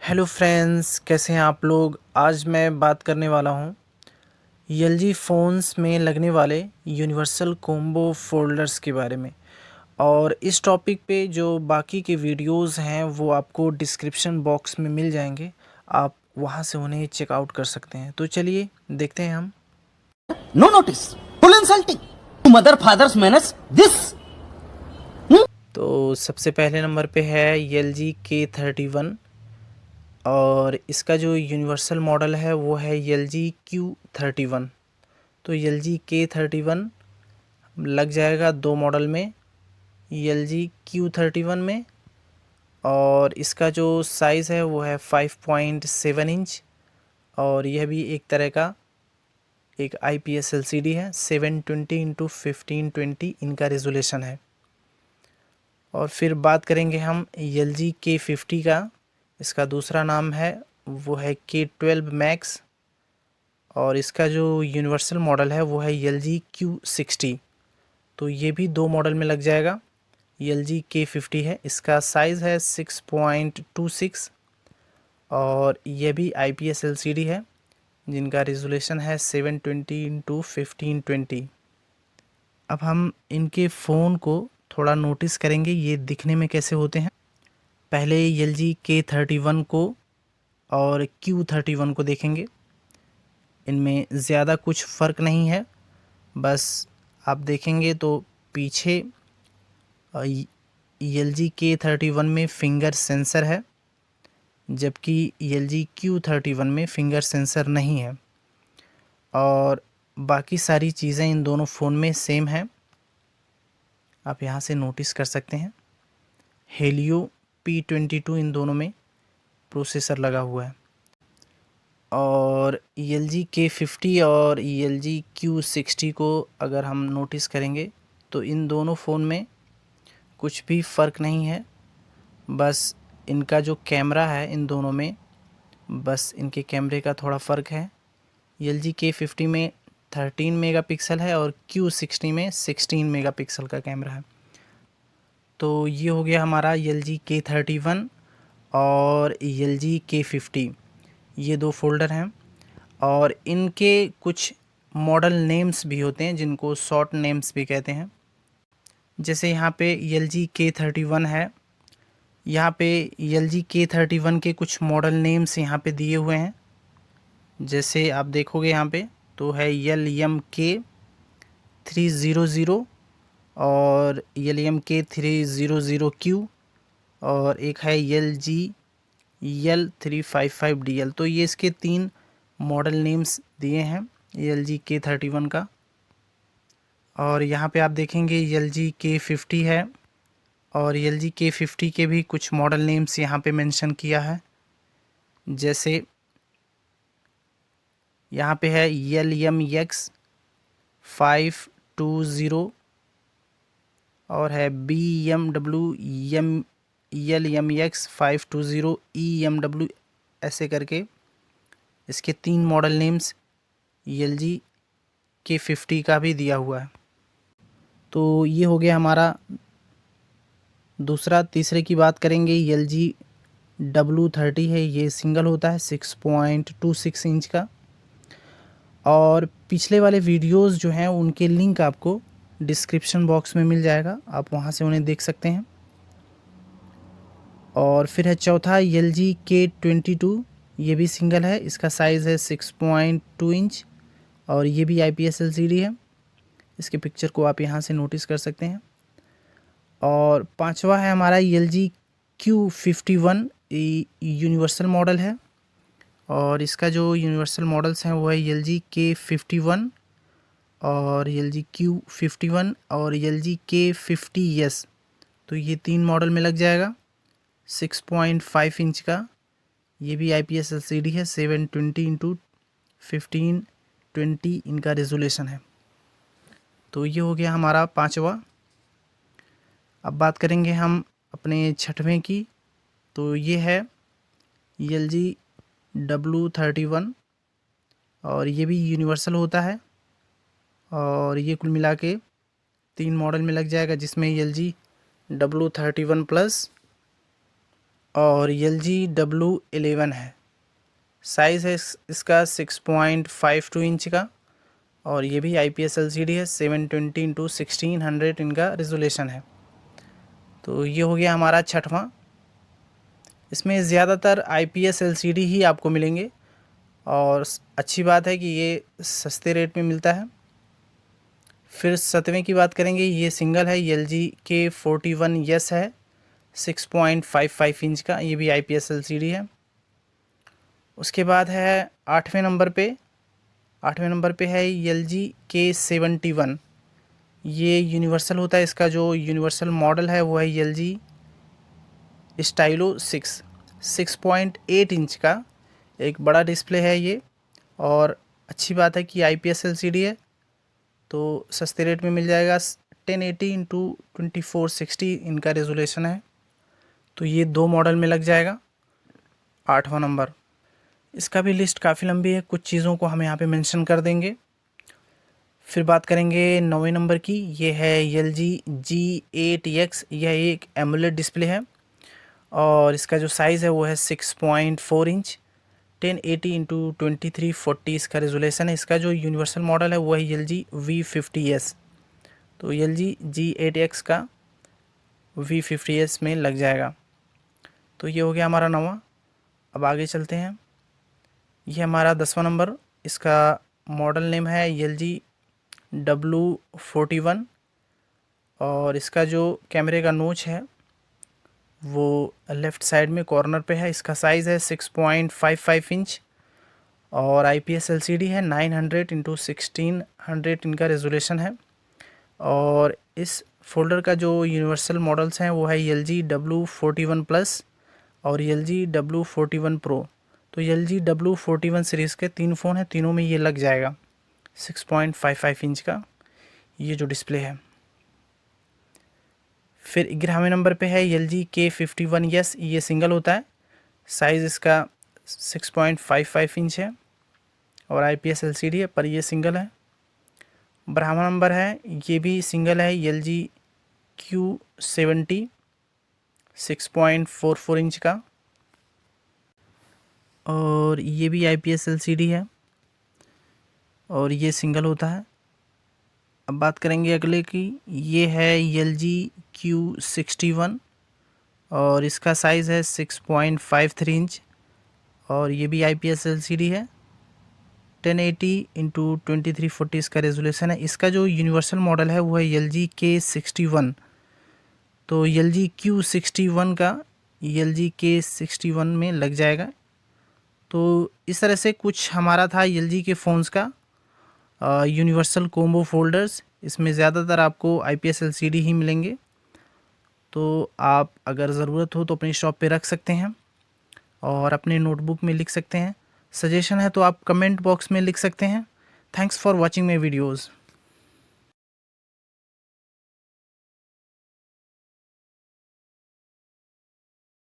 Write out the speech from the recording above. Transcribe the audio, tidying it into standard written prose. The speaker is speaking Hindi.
हेलो फ्रेंड्स, कैसे हैं आप लोग। आज मैं बात करने वाला हूं एलजी फ़ोन्स में लगने वाले यूनिवर्सल कॉम्बो फ़ोल्डर्स के बारे में। और इस टॉपिक पे जो बाकी के वीडियोस हैं वो आपको डिस्क्रिप्शन बॉक्स में मिल जाएंगे, आप वहां से उन्हें चेकआउट कर सकते हैं। तो चलिए देखते हैं हम। No notice. Full insulting. To mother father's manners. This. तो सबसे पहले नंबर पे है LG K31 और इसका जो यूनिवर्सल मॉडल है वो है LG Q31। तो LG K31 लग जाएगा दो मॉडल में, LG Q31 में। और इसका जो साइज़ है वो है 5.7 इंच और यह भी एक तरह का एक IPS LCD है। 720x1520 इनका रेजोल्यूशन है। और फिर बात करेंगे हम LG K50 का। इसका दूसरा नाम है वो है K12 मैक्स और इसका जो यूनिवर्सल मॉडल है वो है LG Q60। तो ये भी दो मॉडल में लग जाएगा। LG K50 है, इसका साइज़ है 6.26 और यह भी IPS LCD है जिनका रेजोल्यूशन है 720x1520। अब हम इनके फ़ोन को थोड़ा नोटिस करेंगे ये दिखने में कैसे होते हैं। पहले LG K31 को और Q31 को देखेंगे। इनमें ज़्यादा कुछ फ़र्क नहीं है, बस आप देखेंगे तो पीछे LG K31 में फिंगर सेंसर है जबकि LG Q31 में फिंगर सेंसर नहीं है। और बाकी सारी चीज़ें इन दोनों फ़ोन में सेम है, आप यहाँ से नोटिस कर सकते हैं। हेलियो P22 इन दोनों में प्रोसेसर लगा हुआ है। और LG K50 और LG Q60 को अगर हम नोटिस करेंगे तो इन दोनों फ़ोन में कुछ भी फ़र्क नहीं है, बस इनका जो कैमरा है इन दोनों में, बस इनके कैमरे का थोड़ा फ़र्क है। LG K50 में 13 मेगापिक्सल है और Q60 में 16 मेगापिक्सल का कैमरा है। तो ये हो गया हमारा LG K31 और LG K50, ये दो फ़ोल्डर हैं। और इनके कुछ मॉडल नेम्स भी होते हैं जिनको शॉर्ट नेम्स भी कहते हैं। जैसे यहाँ पे LG K31 है, यहाँ पे LG K31 के कुछ मॉडल नेम्स यहाँ पे दिए हुए हैं। जैसे आप देखोगे यहाँ पे तो है LMK300 और LMK300Q और एक है LGL355DL। तो ये इसके तीन मॉडल नेम्स दिए हैं LG K31 का। और यहाँ पे आप देखेंगे LG K50 है और LG K50 के भी कुछ मॉडल नेम्स यहाँ पे मेंशन किया है। जैसे यहाँ पे है LMX520 और है LMX520 ऐसे करके इसके तीन मॉडल नेम्स LG K50 का भी दिया हुआ है। तो ये हो गया हमारा दूसरा। तीसरे की बात करेंगे LGW30 है, ये सिंगल होता है 6.26 इंच का। और पिछले वाले वीडियोस जो हैं उनके लिंक आपको डिस्क्रिप्शन बॉक्स में मिल जाएगा, आप वहां से उन्हें देख सकते हैं। और फिर है चौथा LG K22, ये भी सिंगल है, इसका साइज़ है 6.2 इंच और ये भी IPS LCD है। इसके पिक्चर को आप यहाँ से नोटिस कर सकते हैं। और पांचवा है हमारा LG Q51, यूनिवर्सल मॉडल है और इसका जो यूनिवर्सल मॉडल्स हैं वो है LG K51 और LG Q51 और LG K50S। तो ये तीन मॉडल में लग जाएगा। 6.5 इंच का ये भी IPS LCD है, 720x1520 इनका रेजोल्यूशन है। तो ये हो गया हमारा पांचवा। अब बात करेंगे हम अपने छठवें की। तो ये है LGW31 और ये भी यूनिवर्सल होता है और ये कुल मिला के तीन मॉडल में लग जाएगा, जिसमें LGW31 प्लस और LG W11 है। साइज़ है इसका 6.52 इंच का और ये भी IPS LCD है। 720x1600 इनका रेजोल्यूशन है। तो ये हो गया हमारा छठवां। इसमें ज़्यादातर IPS LCD ही आपको मिलेंगे और अच्छी बात है कि ये सस्ते रेट में मिलता है। फिर 7वें की बात करेंगे। ये सिंगल है, LG K41S है, 6.55 इंच का, ये भी IPS LCD है। उसके बाद है 8वें नंबर पे है LG K71। ये यूनिवर्सल होता है, इसका जो यूनिवर्सल मॉडल है वो है LG स्टाइलो 6.8 इंच का एक बड़ा डिस्प्ले है ये। और अच्छी बात है कि IPS LCD है, तो सस्ते रेट में मिल जाएगा। 1080x2460 इनका रेजोल्यूशन है। तो ये 2 मॉडल में लग जाएगा। 8वां नंबर, इसका भी लिस्ट काफ़ी लंबी है, कुछ चीज़ों को हम यहाँ पे मेंशन कर देंगे। फिर बात करेंगे 9वें नंबर की। ये है LG G8X। यह एक एमोलेड डिस्प्ले है और इसका जो साइज़ है वो है 6.4 इंच। 1080x2340 इसका रेजोल्यूशन है। इसका जो यूनिवर्सल मॉडल है वो है LG V50S। तो LG G8X का V50S में लग जाएगा। तो ये हो गया हमारा 9वां। अब आगे चलते हैं। ये हमारा 10वां नंबर। इसका मॉडल नेम है LG W41 और इसका जो कैमरे का नोच है वो लेफ़्ट साइड में कॉर्नर पे है। इसका साइज़ है 6.55 इंच और IPS LCD है। 900x1600 इनका रेजोल्यूशन है। और इस फोल्डर का जो यूनिवर्सल मॉडल्स हैं वो है LG W41 प्लस और LG W41 प्रो। तो LG W41 सीरीज़ के 3 फ़ोन हैं, तीनों में ये लग जाएगा। 6.55 इंच का ये जो डिस्प्ले है। फिर 11वें नंबर पे है LG K51S। ये सिंगल होता है, साइज़ इसका 6.55 इंच है और IPS LCD है, पर ये सिंगल है। 12वां नंबर है, ये भी सिंगल है, LG Q70 6.44 इंच का और ये भी IPS LCD है और ये सिंगल होता है। अब बात करेंगे अगले की। ये है LG Q61 और इसका साइज़ है 6.53 इंच और ये भी IPS LCD है। 1080x2340 इसका रेजोल्यूशन है। इसका जो यूनिवर्सल मॉडल है वो है LG K61। तो LG Q61 का LG K61 में लग जाएगा। तो इस तरह से कुछ हमारा था LG के फ़ोन्स का यूनिवर्सल कोम्बो फोल्डर्स। इसमें ज़्यादातर आपको IPS LCD ही मिलेंगे। तो आप अगर ज़रूरत हो तो अपनी शॉप पे रख सकते हैं और अपने नोटबुक में लिख सकते हैं। सजेशन है तो आप कमेंट बॉक्स में लिख सकते हैं। Thanks for watching my videos.